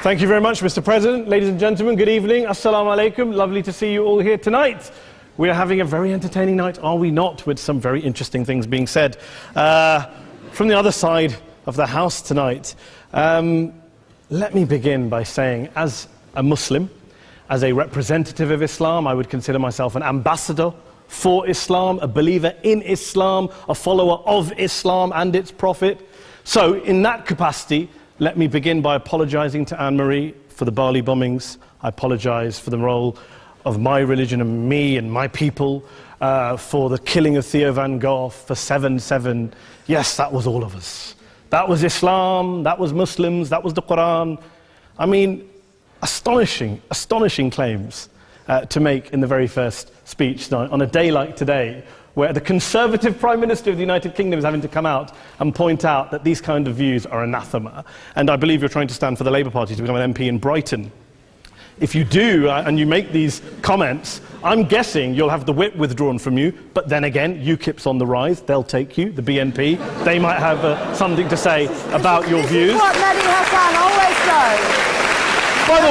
Thank you very much, Mr. President. Ladies and gentlemen, good evening. Assalamu alaikum. Lovely to see you all here tonight. We are having a very entertaining night, are we not, with some very interesting things being said from the other side of the house tonight. Let me begin by saying, as a Muslim, as a representative of Islam, I would consider myself an ambassador for Islam, a believer in Islam, a follower of Islam and its Prophet. So, in that capacity, let me begin by apologizing to Anne-Marie for the Bali bombings. I apologize for the role of my religion and me and my people, for the killing of Theo van Gogh, for 7/7. Yes, that was all of us. That was Islam, that was Muslims, that was the Quran. I mean, astonishing claims to make in the very first speech tonight, on a day like today, where the Conservative Prime Minister of the United Kingdom is having to come out and point out that these kind of views are anathema. And I believe you're trying to stand for the Labour Party to become an MP in Brighton. If you do, and you make these comments, I'm guessing you'll have the whip withdrawn from you, but then again, UKIP's on the rise, they'll take you, the BNP, they might have something to say about your views. This is what Mehdi Hassan always does. By the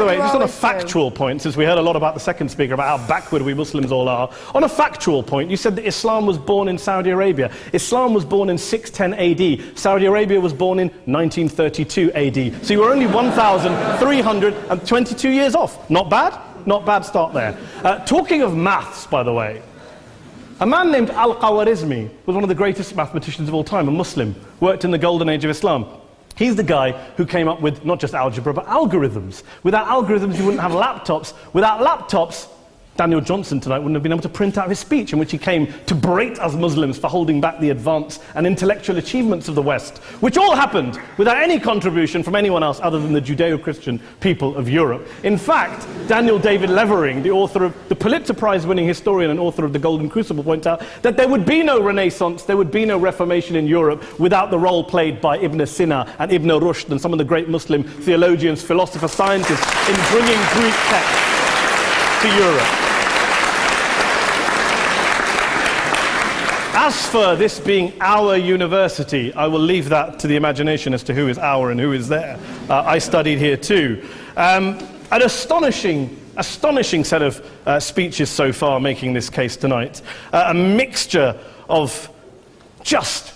way, just on a factual point, since we heard a lot about the second speaker, about how backward we Muslims all are, on a factual point, you said that Islam was born in Saudi Arabia. Islam was born in 610 AD. Saudi Arabia was born in 1932 AD. So you were only 1,322 years off. Not bad? Not bad start there. Talking of maths, by the way, a man named Al-Khawarizmi was one of the greatest mathematicians of all time, a Muslim, worked in the golden age of Islam. He's the guy who came up with not just algebra, but algorithms. Without algorithms, you wouldn't have laptops. Without laptops, Daniel Johnson tonight wouldn't have been able to print out his speech in which he came to berate us Muslims for holding back the advance and intellectual achievements of the West, which all happened without any contribution from anyone else other than the Judeo-Christian people of Europe. In fact, Daniel David Levering, the author of the Pulitzer Prize-winning historian and author of The Golden Crucible, points out that there would be no Renaissance, there would be no Reformation in Europe without the role played by Ibn Sina and Ibn Rushd and some of the great Muslim theologians, philosophers, scientists in bringing Greek texts to Europe. As for this being our university, I will leave that to the imagination as to who is our and who is there. I studied here too. An astonishing set of speeches so far making this case tonight. A mixture of just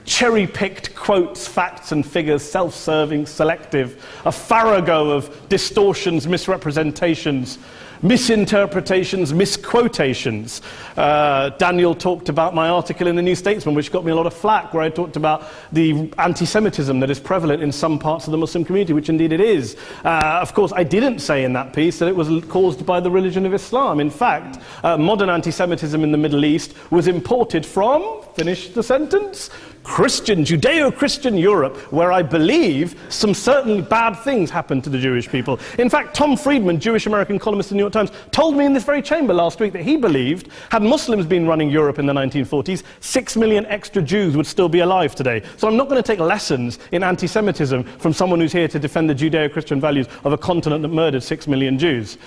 cherry-picked quotes, facts and figures, self-serving, selective, a farrago of distortions, misrepresentations, misinterpretations, misquotations. Daniel talked about my article in the New Statesman, which got me a lot of flack, where I talked about the anti-Semitism that is prevalent in some parts of the Muslim community, which indeed it is. Of course, I didn't say in that piece that it was caused by the religion of Islam. In fact, modern anti-Semitism in the Middle East was imported from, finish the sentence, Christian, Judeo-Christian Europe, where I believe some certainly bad things happened to the Jewish people. In fact, Tom Friedman, Jewish-American columnist in the New York Times, told me in this very chamber last week that he believed, had Muslims been running Europe in the 1940s, 6 million extra Jews would still be alive today. So I'm not going to take lessons in anti-Semitism from someone who's here to defend the Judeo-Christian values of a continent that murdered 6 million Jews.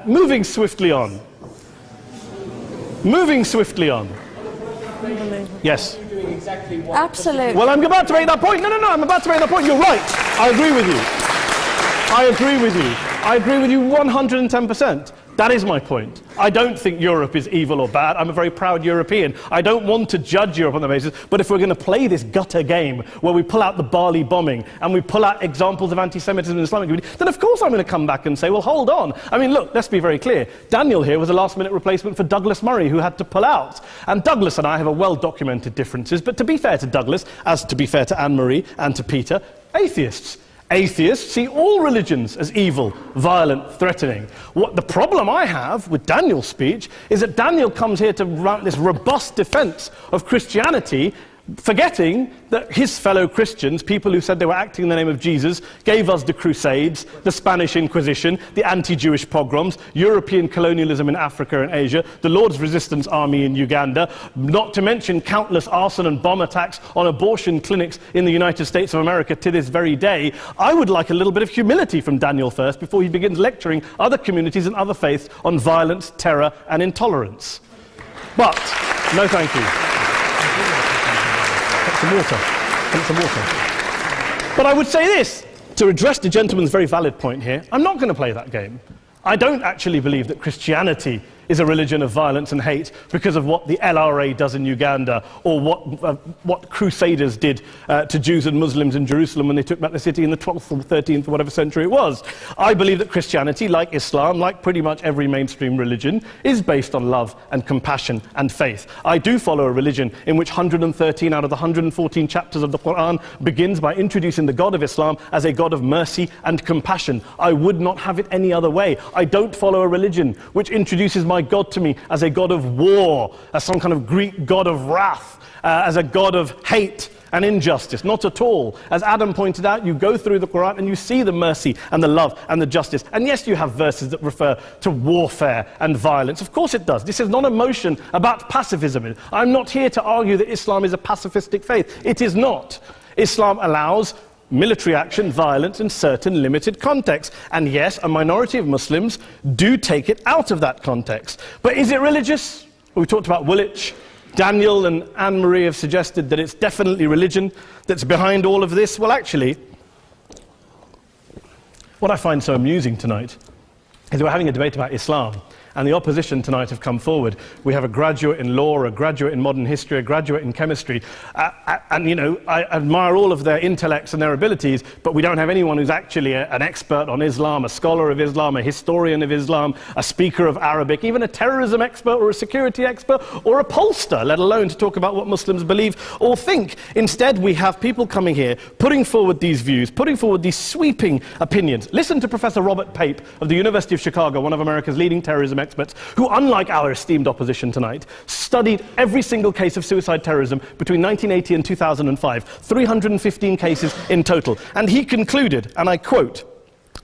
Moving swiftly on. Yes. Absolutely. Well, I'm about to make that point. No, I'm about to make that point. You're right. I agree with you 110%. That is my point. I don't think Europe is evil or bad. I'm a very proud European. I don't want to judge Europe on that basis, but if we're going to play this gutter game where we pull out the Bali bombing and we pull out examples of anti-Semitism in the Islamic community, then of course I'm going to come back and say, well, hold on. I mean, look, let's be very clear. Daniel here was a last-minute replacement for Douglas Murray, who had to pull out. And Douglas and I have a well-documented differences, but to be fair to Douglas, as to be fair to Anne-Marie and to Peter, atheists. Atheists see all religions as evil, violent, threatening. What the problem I have with Daniel's speech is that Daniel comes here to run this robust defense of Christianity, forgetting that his fellow Christians, people who said they were acting in the name of Jesus, gave us the Crusades, the Spanish Inquisition, the anti-Jewish pogroms, European colonialism in Africa and Asia, the Lord's Resistance Army in Uganda, not to mention countless arson and bomb attacks on abortion clinics in the United States of America to this very day. I would like a little bit of humility from Daniel first before he begins lecturing other communities and other faiths on violence, terror and intolerance. But, no thank you. Some water. But I would say this, to address the gentleman's very valid point here, I'm not going to play that game. I don't actually believe that Christianity is a religion of violence and hate because of what the LRA does in Uganda or what Crusaders did to Jews and Muslims in Jerusalem when they took back the city in the 12th or 13th or whatever century it was. I believe that Christianity, like Islam, like pretty much every mainstream religion, is based on love and compassion and faith. I do follow a religion in which 113 out of the 114 chapters of the Quran begins by introducing the God of Islam as a God of mercy and compassion. I would not have it any other way. I don't follow a religion which introduces my God to me as a God of war, as some kind of Greek God of wrath, as a God of hate and injustice. Not at all. As Adam pointed out, you go through the Quran and you see the mercy and the love and the justice. And yes, you have verses that refer to warfare and violence. Of course it does. This is not a motion about pacifism. I'm not here to argue that Islam is a pacifistic faith. It is not. Islam allows military action, violence in certain limited contexts. And yes, a minority of Muslims do take it out of that context. But is it religious? We talked about Woolwich. Daniel and Anne-Marie have suggested that it's definitely religion that's behind all of this. Well, actually, what I find so amusing tonight is we're having a debate about Islam. And the opposition tonight have come forward. We have a graduate in law, a graduate in modern history, a graduate in chemistry. And, you know, I admire all of their intellects and their abilities, but we don't have anyone who's actually an expert on Islam, a scholar of Islam, a historian of Islam, a speaker of Arabic, even a terrorism expert or a security expert or a pollster, let alone to talk about what Muslims believe or think. Instead, we have people coming here, putting forward these views, putting forward these sweeping opinions. Listen to Professor Robert Pape of the University of Chicago, one of America's leading terrorism experts, who, unlike our esteemed opposition tonight, studied every single case of suicide terrorism between 1980 and 2005, 315 cases in total. And he concluded, and I quote,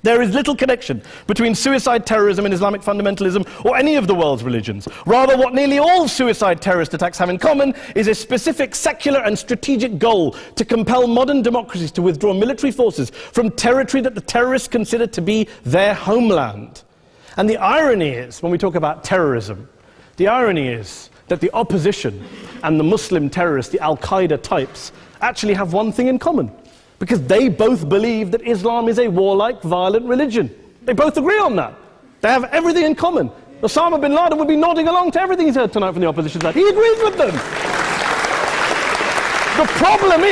"There is little connection between suicide terrorism and Islamic fundamentalism or any of the world's religions. Rather, what nearly all suicide terrorist attacks have in common is a specific secular and strategic goal to compel modern democracies to withdraw military forces from territory that the terrorists consider to be their homeland." And the irony is, when we talk about terrorism, the irony is that the opposition and the Muslim terrorists, the Al-Qaeda types, actually have one thing in common. Because they both believe that Islam is a warlike, violent religion. They both agree on that. They have everything in common. Osama bin Laden would be nodding along to everything he's heard tonight from the opposition side. He agrees with them. The problem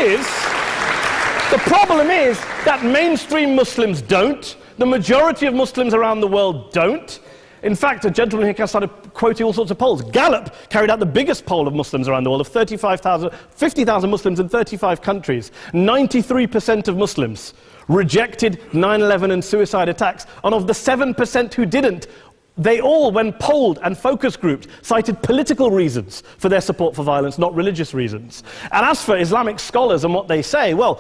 is that mainstream Muslims don't. The majority of Muslims around the world don't. In fact, a gentleman here started quoting all sorts of polls. Gallup carried out the biggest poll of Muslims around the world of 50,000 Muslims in 35 countries. 93% of Muslims rejected 9/11 and suicide attacks. And of the 7% who didn't, they all, when polled and focus grouped, cited political reasons for their support for violence, not religious reasons. And as for Islamic scholars and what they say, well,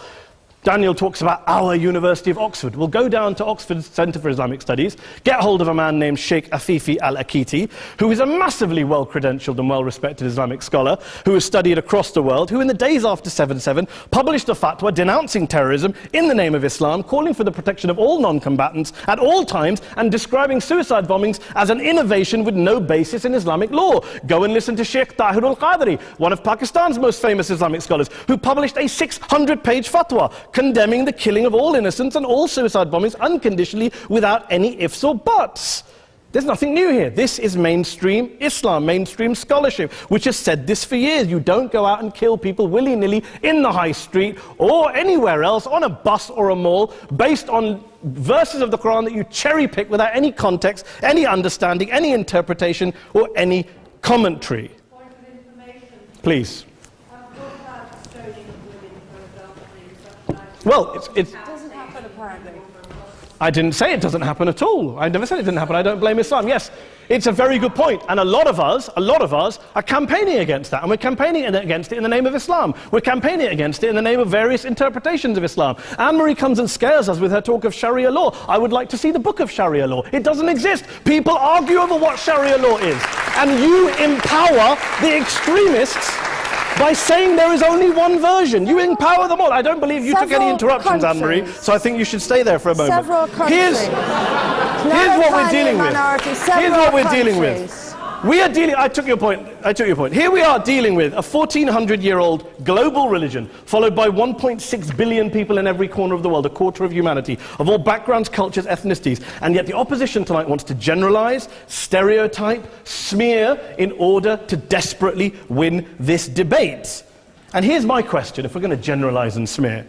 Daniel talks about our University of Oxford. We'll go down to Oxford Centre for Islamic Studies, get hold of a man named Sheikh Afifi al-Akiti, who is a massively well-credentialed and well-respected Islamic scholar, who has studied across the world, who in the days after 7/7 published a fatwa denouncing terrorism in the name of Islam, calling for the protection of all non-combatants at all times, and describing suicide bombings as an innovation with no basis in Islamic law. Go and listen to Sheikh Tahir al-Qadri, one of Pakistan's most famous Islamic scholars, who published a 600-page fatwa condemning the killing of all innocents and all suicide bombings unconditionally without any ifs or buts. There's nothing new here. This is mainstream Islam, mainstream scholarship, which has said this for years. You don't go out and kill people willy-nilly in the high street or anywhere else, on a bus or a mall, based on verses of the Quran that you cherry-pick without any context, any understanding, any interpretation, or any commentary. Point of information. Please. Well, it doesn't happen apparently. I didn't say it doesn't happen at all. I never said it didn't happen. I don't blame Islam. Yes, it's a very good point. And a lot of us are campaigning against that. And we're campaigning against it in the name of Islam. We're campaigning against it in the name of various interpretations of Islam. Anne-Marie comes and scares us with her talk of Sharia law. I would like to see the book of Sharia law. It doesn't exist. People argue over what Sharia law is. And you empower the extremists by saying there is only one version. You empower them all. I don't believe you took any interruptions, Anne-Marie, so I think you should stay there for a moment. Several countries. Here's what we're dealing with. Here's what we're dealing with. We are dealing, I took your point. Here we are dealing with a 1400-year-old global religion, followed by 1.6 billion people in every corner of the world, a quarter of humanity, of all backgrounds, cultures, ethnicities. And yet the opposition tonight wants to generalize, stereotype, smear in order to desperately win this debate. And here's my question, if we're going to generalize and smear.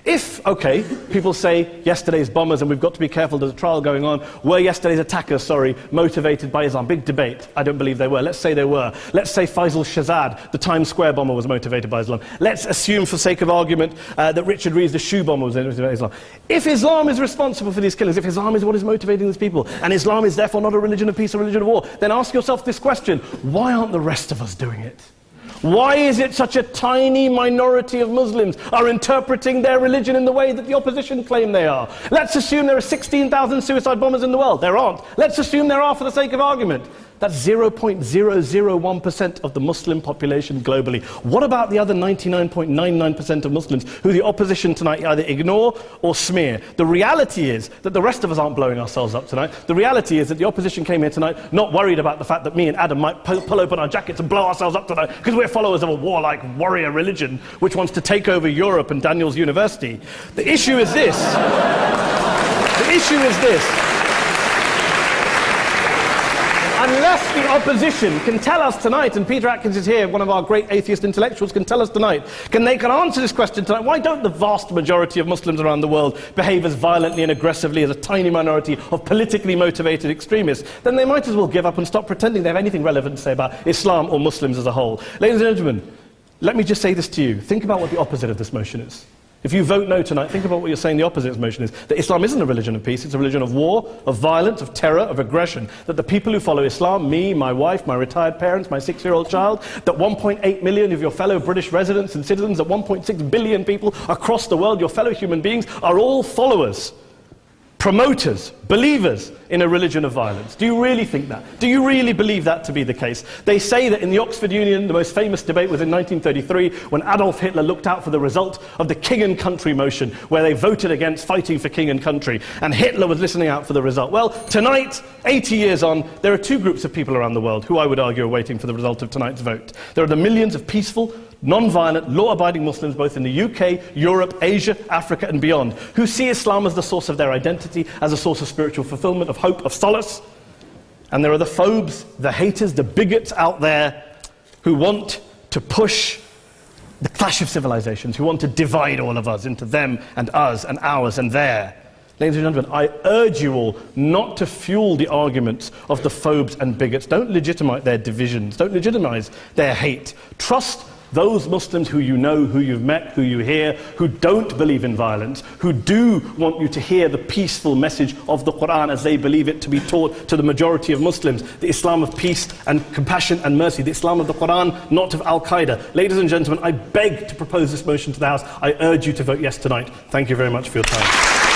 If, okay, people say yesterday's bombers, and we've got to be careful, there's a trial going on, were yesterday's attackers, motivated by Islam? Big debate. I don't believe they were. Let's say they were. Let's say Faisal Shahzad, the Times Square bomber, was motivated by Islam. Let's assume, for sake of argument, that Richard Reeves, the shoe bomber, was motivated by Islam. If Islam is responsible for these killings, if Islam is what is motivating these people, and Islam is therefore not a religion of peace or religion of war, then ask yourself this question: why aren't the rest of us doing it? Why is it such a tiny minority of Muslims are interpreting their religion in the way that the opposition claim they are? Let's assume there are 16,000 suicide bombers in the world. There aren't. Let's assume there are for the sake of argument. That's 0.001% of the Muslim population globally. What about the other 99.99% of Muslims who the opposition tonight either ignore or smear? The reality is that the rest of us aren't blowing ourselves up tonight. The reality is that the opposition came here tonight not worried about the fact that me and Adam might pull open our jackets and blow ourselves up tonight because we're followers of a warlike warrior religion which wants to take over Europe and Daniel's university. The issue is this. The issue is this. Unless the opposition can tell us tonight, and Peter Atkins is here, one of our great atheist intellectuals, can tell us tonight, can answer this question tonight: why don't the vast majority of Muslims around the world behave as violently and aggressively as a tiny minority of politically motivated extremists? Then they might as well give up and stop pretending they have anything relevant to say about Islam or Muslims as a whole. Ladies and gentlemen, let me just say this to you. Think about what the opposite of this motion is. If you vote no tonight, think about what you're saying the opposite of this motion is. That Islam isn't a religion of peace, it's a religion of war, of violence, of terror, of aggression. That the people who follow Islam, me, my wife, my retired parents, my 6-year-old child, that 1.8 million of your fellow British residents and citizens, that 1.6 billion people across the world, your fellow human beings, are all followers, promoters, believers in a religion of violence. Do you really think that? Do you really believe that to be the case? They say that in the Oxford Union, the most famous debate was in 1933, when Adolf Hitler looked out for the result of the King and Country motion, where they voted against fighting for King and Country, and Hitler was listening out for the result. Well, tonight, 80 years on, there are two groups of people around the world who I would argue are waiting for the result of tonight's vote. There are the millions of peaceful, non-violent, law-abiding Muslims both in the UK, Europe, Asia, Africa and beyond, who see Islam as the source of their identity, as a source of spiritual fulfillment, of hope, of solace. And there are the phobes, the haters, the bigots out there who want to push the clash of civilizations, who want to divide all of us into them and us and ours and their. Ladies and gentlemen, I urge you all not to fuel the arguments of the phobes and bigots. Don't legitimize their divisions. Don't legitimize their hate. Trust those Muslims who you know, who you've met, who you hear, who don't believe in violence, who do want you to hear the peaceful message of the Quran as they believe it to be taught to the majority of Muslims, the Islam of peace and compassion and mercy, the Islam of the Quran, not of Al-Qaeda. Ladies and gentlemen, I beg to propose this motion to the House. I urge you to vote yes tonight. Thank you very much for your time.